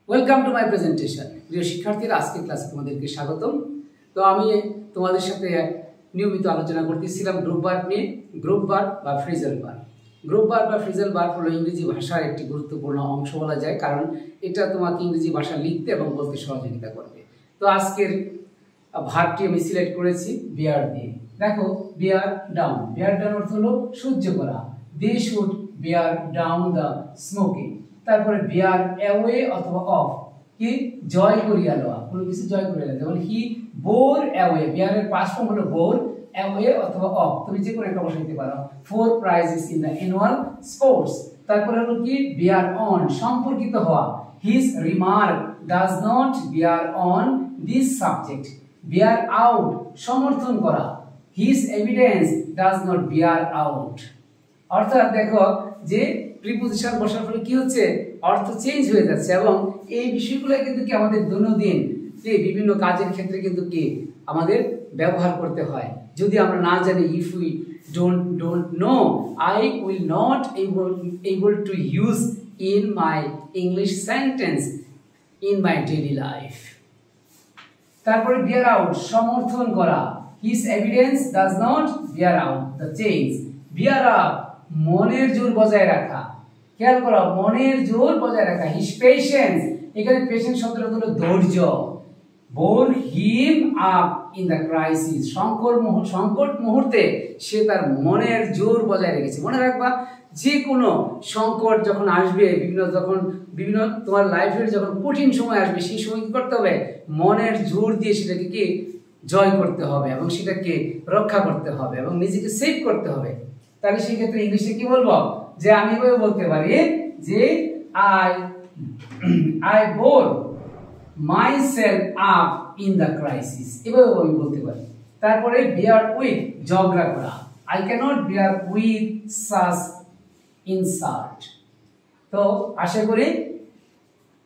Welcome to my presentation. প্রিয় শিক্ষার্থীরা, আজকের ক্লাসে তোমাদেরকে স্বাগতম। তো আমি তোমাদের সাথে নিয়মিত আলোচনা করতেছিলাম গ্রুপ ভার্ব নিয়ে। গ্রুপ ভার্ব বা ফ্রেজাল ভার্ব। গ্রুপ ভার্ব বা ফ্রেজাল ভার্ব হলো ইংরেজি ভাষার একটি গুরুত্বপূর্ণ অংশ বলা যায়, কারণ এটা তোমাকে ইংরেজি ভাষা লিখতে এবং বলতে সহযোগিতা করবে। তো আজকের ভার্বটি আমি সিলেক্ট করেছি বিয়ার দিয়ে। দেখো, বিয়ার ডাউন। বিয়ার ডাউন অর্থ হলো সহ্য করা। They should bear down the smoking. তারপরে বিয়ার অ্যাওয়ে অথবা অফ, কি জয় করিয়া লওয়া, কোনো কিছু জয় করিয়া লওয়া। যেমন হি বোর অ্যাওয়ে, বিয়ারের পাস্ট ফর্ম হলো বোর, অ্যাওয়ে অথবা অফ, তুমি যে কোনো একটা বসাইতে পারো। 4 prizes in the annual sports। তারপরে হলো কি বিয়ার অন, সম্পর্কিত হওয়া। his remark does not bear on this subject। bear out, সমর্থন করা। his evidence does not bear out। অর্থাৎ দেখো যে প্রিপোজিশন বসার ফলে কি হচ্ছে, অর্থ চেঞ্জ হয়ে যাচ্ছে, এবং এই বিষয়গুলো কিন্তু কি আমাদের দৈনন্দিন যে বিভিন্ন কাজের ক্ষেত্রে কিন্তু কি আমাদের ব্যবহার করতে হয়। যদি আমরা না জানি, if we don't know, I will not able to use in my English sentence in my daily life। তারপরে bear out, সমর্থন করা। his evidence does not bear out the change। bear up, মনের জোর বজায় রাখা। খেয়াল করো, মনের জোর বজায় রাখা। his patience, এখানে পেশেন্স শব্দটা হলো ধৈর্য। bore him up in the crisis, সংকট মুহূর্তে সে তার মনের জোর বজায় রেখেছে। মনে রাখবা, যে কোনো সংকট যখন আসবে, বিভিন্ন তোমার লাইফের যখন কঠিন সময় আসবে, সেই সময় কি করতে হবে, মনের জোর দিয়ে সেটাকে কি জয় করতে হবে এবং সেটাকে রক্ষা করতে হবে এবং নিজেকে সেভ করতে হবে। তাহলে সেই ক্ষেত্রে ইংলিশে কি বলবো, যে আমি বলতে পারি যে I bore myself up in the crisis, এভাবে আমি বলতে পারি। তারপরে bear with, ঝগড়া করা। I cannot bear with such insult। তো আশা করি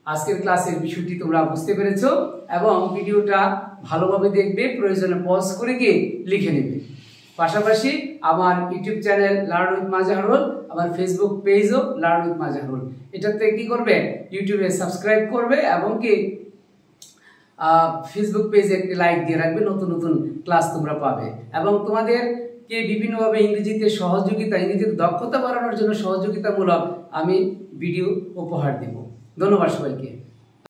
আজকের ক্লাসের বিষয়টি তোমরা বুঝতে পেরেছো এবং ভিডিওটা ভালোভাবে দেখবে, প্রয়োজনে পজ করে গিয়ে লিখে নেবে। পাশাপাশি আমার YouTube channel learn with Mazaharul, আমার ফেসবুক পেজও লার্ন উইথ মাজাহারুল, এটাতে কি করবে, ইউটিউবে সাবস্ক্রাইব করবে এবং কি ফেসবুক পেজে একটি লাইক দিয়ে রাখবে। নতুন নতুন ক্লাস তোমরা পাবে এবং তোমাদেরকে বিভিন্নভাবে ইংরেজিতে ইংরেজিতে দক্ষতা বাড়ানোর জন্য সহযোগিতামূলক আমি ভিডিও উপহার দেব। ধন্যবাদ সবাইকে।